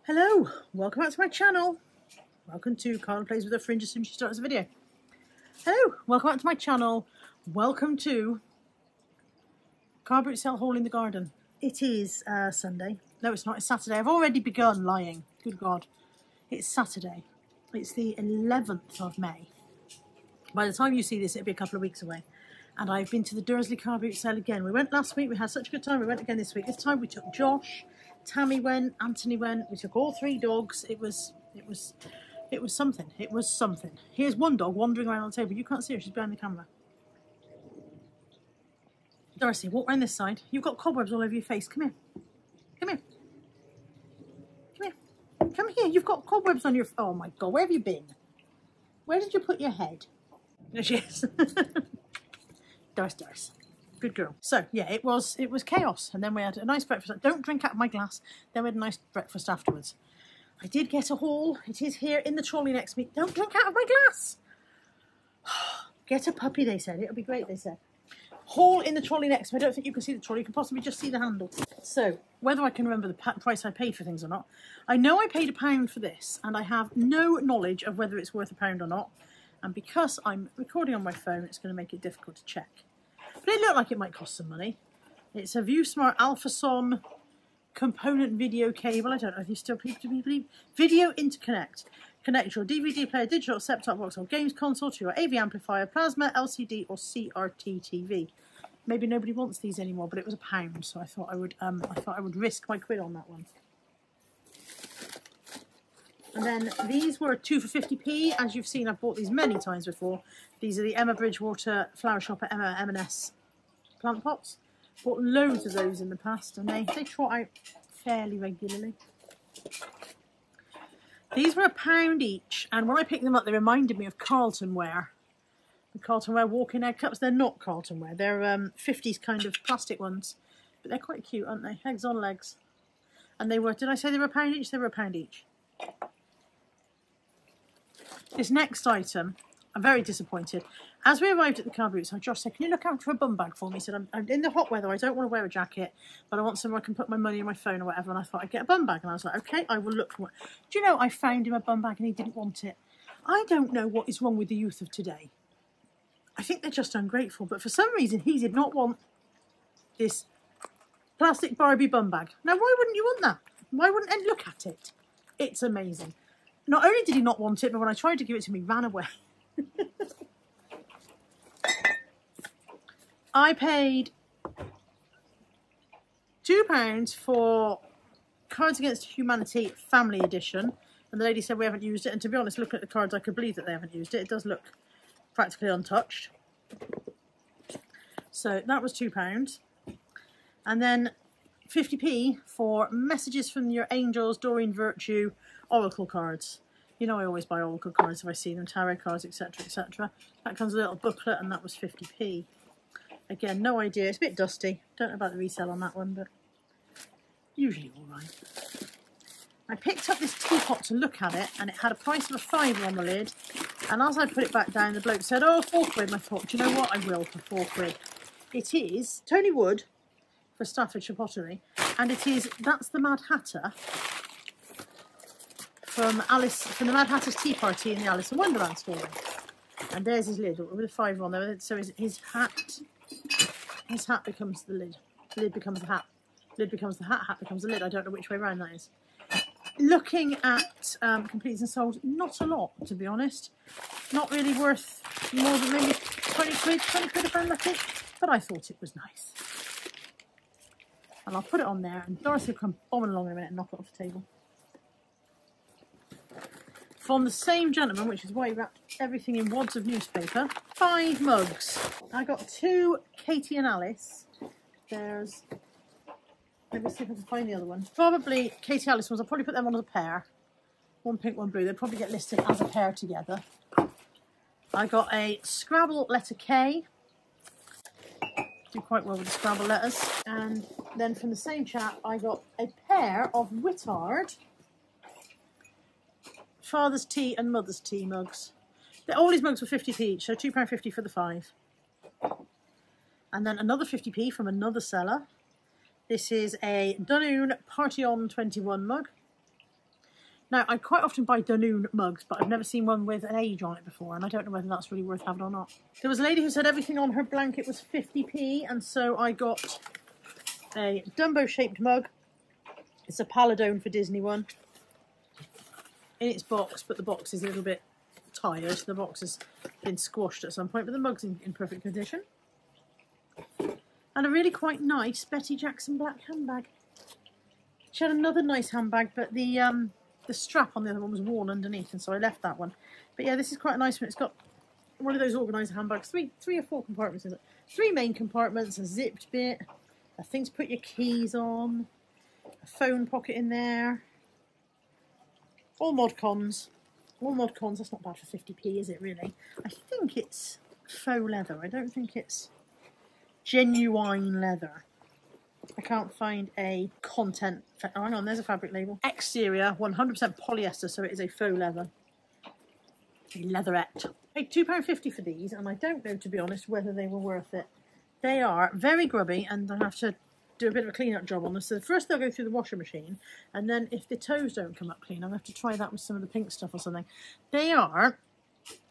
Hello, welcome back to my channel. Welcome to Carla Plays with a Fringe as soon as she starts a video. Hello, welcome back to my channel. Welcome to car boot sale haul in the garden. It is Sunday. No, it's not. It's Saturday. I've already begun lying. Good God. It's Saturday. It's the 11th of May. By the time you see this, it'll be a couple of weeks away. And I've been to the Dursley car boot sale again. We went last week. We had such a good time. We went again this week. This time we took Josh. Tammy went, Anthony went, we took all three dogs. It was something. It was something. Here's one dog wandering around on the table. You can't see her, she's behind the camera. Darcy, walk around this side. You've got cobwebs all over your face. Come here. Come here. Come here. Come here. You've got cobwebs on your... Oh my God, where have you been? Where did you put your head? There she is. Darcy. Good girl. So yeah, it was chaos, and then we had a nice breakfast. Don't drink out of my glass. Then we had a nice breakfast afterwards. I did get a haul. It is here in the trolley next to me. Don't drink out of my glass. Get a puppy, they said. It'll be great, they said. Haul in the trolley next to me. I don't think you can see the trolley. You can possibly just see the handle. So whether I can remember the price I paid for things or not, I know I paid £1 for this, and I have no knowledge of whether it's worth £1 or not. And because I'm recording on my phone, it's going to make it difficult to check. But it looked like it might cost some money. It's a ViewSmart AlphaSon component video cable. I don't know if you still believe. Video interconnect. Connect your DVD player, digital set-top box or games console to your AV amplifier, plasma, LCD or CRT TV. Maybe nobody wants these anymore, but it was £1, so I thought I would risk my quid on that one. And then these were 2 for 50p. As you've seen, I've bought these many times before. These are the Emma Bridgewater Flower Shop at Emma M&S plant pots. Bought loads of those in the past, and they trot out fairly regularly. These were £1 each, and when I picked them up, they reminded me of Carlton ware. The Carlton ware walking egg cups. They're not Carlton ware. They're 50s kind of plastic ones, but they're quite cute, aren't they? Eggs on legs. And they were, did I say they were £1 each? They were £1 each. This next item, I'm very disappointed. As we arrived at the car boot, so Josh said, can you look out for a bum bag for me? He said, I'm in the hot weather, I don't want to wear a jacket, but I want somewhere I can put my money and my phone or whatever. And I thought I'd get a bum bag. And I was like, okay, I will look for one. Do you know, I found him a bum bag and he didn't want it. I don't know what is wrong with the youth of today. I think they're just ungrateful. But for some reason, he did not want this plastic Barbie bum bag. Now, why wouldn't you want that? Why wouldn't I look at it? It's amazing. Not only did he not want it, but when I tried to give it to him, he ran away. I paid £2 for Cards Against Humanity Family Edition, and the lady said we haven't used it, and to be honest, looking at the cards, I could believe that they haven't used it. It does look practically untouched. So that was £2. And then 50p for Messages from Your Angels, Doreen Virtue, Oracle cards. You know I always buy Oracle cards if I see them, tarot cards, etc, etc. That comes with a little booklet, and that was 50p. Again, no idea. It's a bit dusty. Don't know about the resale on that one, but usually all right. I picked up this teapot to look at it, and it had a price of £5 on the lid. And as I put it back down, the bloke said, oh, £4. And I thought, do you know what? I will for £4. It is Tony Wood for Staffordshire Pottery, and it is That's the Mad Hatter from the Mad Hatter's Tea Party in the Alice in Wonderland story. And there's his lid with a £5 on there. So his hat becomes the lid. The lid becomes the hat. Lid becomes the hat. Hat becomes the lid. I don't know which way around that is. Looking at completes and sold, not a lot, to be honest. Not really worth more than maybe 20 quid if I'm lucky. But I thought it was nice. And I'll put it on there, and Dorothy will come bombing along in a minute and knock it off the table. From the same gentleman, which is why he wrapped everything in wads of newspaper, 5 mugs. I got 2 Katie and Alice. There's... Let me see if I can find the other one. Probably Katie Alice ones. I'll probably put them on as a pair. One pink, one blue. They'll probably get listed as a pair together. I got a Scrabble letter K. Do quite well with the Scrabble letters. And then from the same chap, I got a pair of Wittard Father's Tea and Mother's Tea mugs. All these mugs were 50p each, so £2.50 for the 5. And then another 50p from another seller. This is a Dunoon Party On 21 mug. Now, I quite often buy Danone mugs, but I've never seen one with an age on it before, and I don't know whether that's really worth having or not. There was a lady who said everything on her blanket was 50p, and so I got a Dumbo-shaped mug. It's a Paladone for Disney one. In its box, but the box is a little bit tired. The box has been squashed at some point, but the mug's in perfect condition. And a really quite nice Betty Jackson black handbag. She had another nice handbag, but the strap on the other one was worn underneath, and so I left that one. But yeah, this is quite a nice one. It's got one of those organiser handbags, three or four compartments in it. 3 main compartments, a zipped bit, a thing to put your keys on, a phone pocket in there. All mod cons. All mod cons. That's not bad for 50p, is it really? I think it's faux leather. I don't think it's genuine leather. I can't find a content. Oh, hang on, there's a fabric label. Exterior, 100% polyester, so it is a faux leather. A leatherette. I paid £2.50 for these, and I don't know, to be honest, whether they were worth it. They are very grubby, and I have to do a bit of a clean-up job on them. So first they'll go through the washing machine, and then if the toes don't come up clean, I'll have to try that with some of the pink stuff or something. They are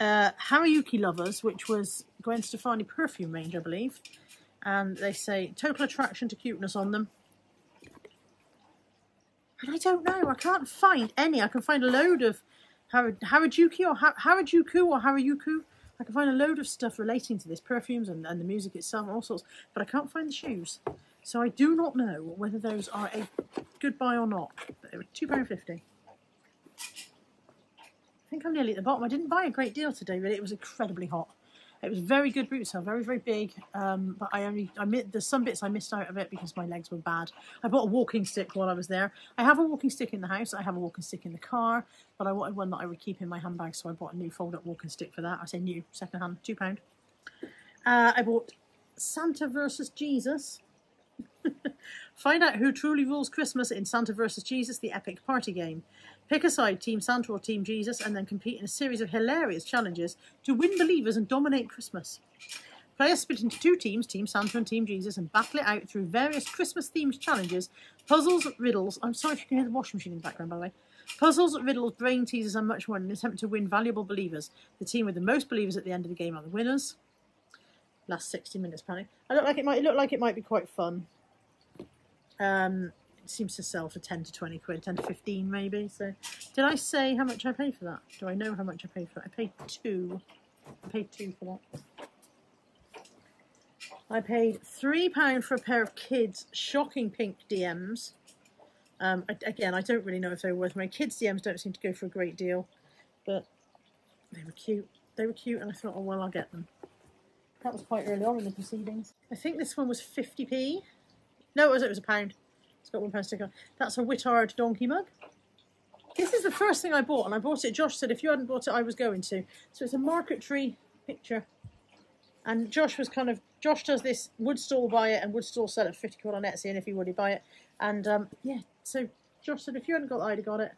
Harayuki Lovers, which was Gwen Stefani perfume range, I believe. And they say total attraction to cuteness on them. And I don't know, I can't find any. I can find a load of Harajuku or Harayuku. I can find a load of stuff relating to this, perfumes and the music itself and all sorts, but I can't find the shoes. So I do not know whether those are a good buy or not. But they were £2.50. I think I'm nearly at the bottom. I didn't buy a great deal today, really. It was incredibly hot. It was very good boot sale, very, very big. But there's some bits I missed out of it because my legs were bad. I bought a walking stick while I was there. I have a walking stick in the house. I have a walking stick in the car, but I wanted one that I would keep in my handbag, so I bought a new fold-up walking stick for that. I say new, second-hand, £2. I bought Santa vs. Jesus. Find out who truly rules Christmas in Santa vs. Jesus, the epic party game. Pick a side, Team Santa or Team Jesus, and then compete in a series of hilarious challenges to win believers and dominate Christmas. Players split into 2 teams, Team Santa and Team Jesus, and battle it out through various Christmas-themed challenges, puzzles, riddles. I'm sorry if you can hear the washing machine in the background, by the way. Puzzles, riddles, brain teasers, and much more in an attempt to win valuable believers. The team with the most believers at the end of the game are the winners. Last 60 minutes, apparently. It looked like it might be quite fun. It seems to sell for 10 to 20 quid, 10 to 15 maybe. So, did I say how much I paid for that? Do I know how much I paid for it? I paid 2. I paid 2 for that. I paid £3 for a pair of kids' shocking pink DMs. Again, I don't really know if they were worth my kids' DMs. Don't seem to go for a great deal, but they were cute. They were cute, and I thought, oh well, I'll get them. That was quite early on in the proceedings. I think this one was 50p. No, it was £1. It's got £1 sticker. That's a Whittard donkey mug. This is the first thing I bought, and I bought it. Josh said if you hadn't bought it, I was going to. So it's a marquetry picture. And Josh does this wood stall buy it and wood stall sell it for 50 quid on Etsy, and if he would, he'd buy it. And yeah, so Josh said if you hadn't got it, I'd have got it.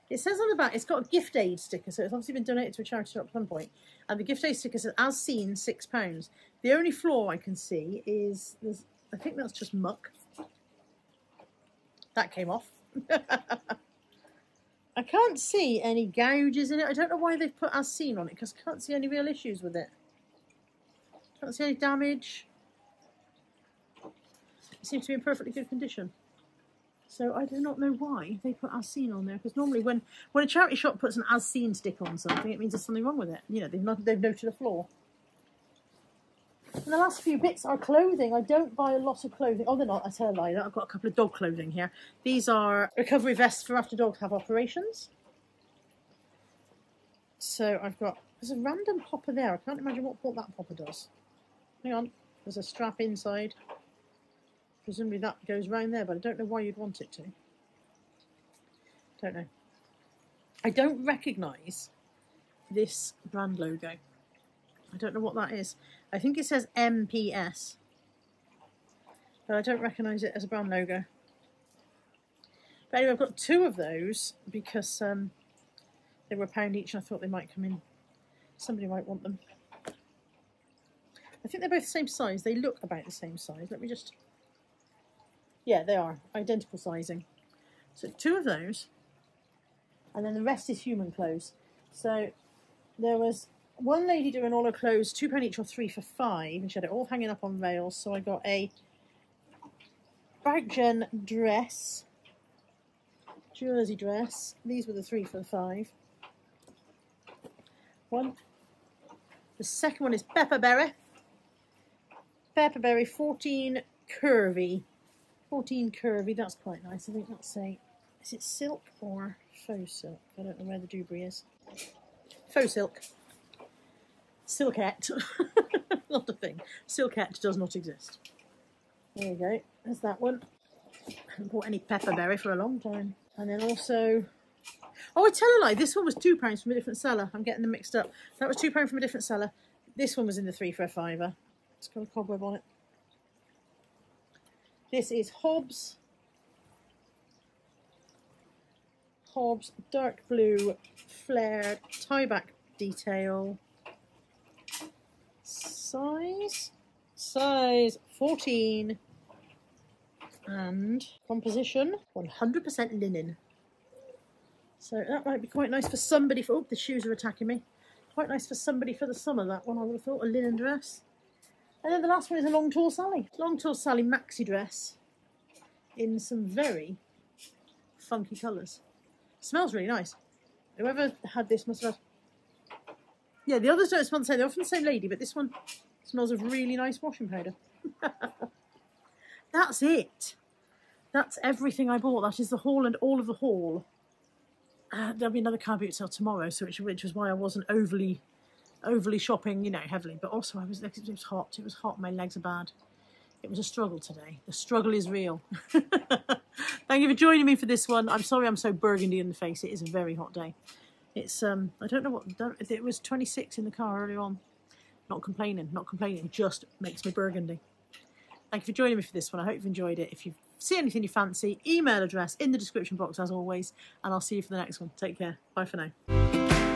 It says on the back, it's got a gift aid sticker, so it's obviously been donated to a charity shop at some point. And the gift aid sticker says, as seen, £6. The only flaw I can see is, I think that's just muck. That came off. I can't see any gouges in it. I don't know why they've put as seen on it, because I can't see any real issues with it. Can't see any damage. It seems to be in perfectly good condition. So I do not know why they put as seen on there, because normally when a charity shop puts an as seen sticker on something, it means there's something wrong with it. You know, they've noted a flaw. And the last few bits are clothing. I don't buy a lot of clothing. Oh, they're not. I tell a lie. I've got a couple of dog clothing here. These are recovery vests for after dogs have operations. So there's a random popper there. I can't imagine what that popper does. Hang on. There's a strap inside. Presumably that goes round there, but I don't know why you'd want it to. Don't know. I don't recognise this brand logo. I don't know what that is. I think it says MPS, but I don't recognise it as a brand logo. But anyway, I've got 2 of those because they were £1 each, and I thought they might come in. Somebody might want them. I think they're both the same size. They look about the same size. Let me just... Yeah, they are. Identical sizing. So 2 of those. and then the rest is human clothes. So there was one lady doing all her clothes, £2 each or 3 for £5, and she had it all hanging up on rails. So I got a Barkgen dress, jersey dress. These were the 3 for £5. One. The second one is Pepperberry. Pepperberry 14 curvy. 14 curvy, that's quite nice. I think that's is it silk or faux silk? I don't know where the Dewberry is. Faux silk. Silkette. Not a thing. Silkette does not exist. There you go. There's that one. I haven't bought any Pepperberry for a long time. And then also... Oh, I tell a lie. This one was £2 from a different seller. I'm getting them mixed up. That was £2 from a different seller. This one was in the 3 for a £5. It's got a cobweb on it. This is Hobbs. Hobbs dark blue flared tie-back detail. Size 14, and composition 100% linen. So that might be quite nice for somebody for, oh, the shoes are attacking me. Quite nice for somebody for the summer, that one, I would have thought, a linen dress. And then the last one is a Long Tall Sally. Long Tall Sally maxi dress in some very funky colours. Smells really nice. Whoever had this must have... Yeah, the others don't smell the same. They're often the same lady, but this one smells of really nice washing powder. That's it. That's everything I bought. That is the haul and all of the haul. There'll be another car boot sale tomorrow, so which was why I wasn't overly shopping, you know, heavily. But also it was hot. It was hot. My legs are bad. It was a struggle today. The struggle is real. Thank you for joining me for this one. I'm sorry I'm so burgundy in the face. It is a very hot day. It's I don't know what, it was 26 in the car earlier on. Not complaining. Just makes me burgundy. Thank you for joining me for this one. I hope you've enjoyed it. If you see anything you fancy, email address in the description box as always, and I'll see you for the next one. Take care. Bye for now.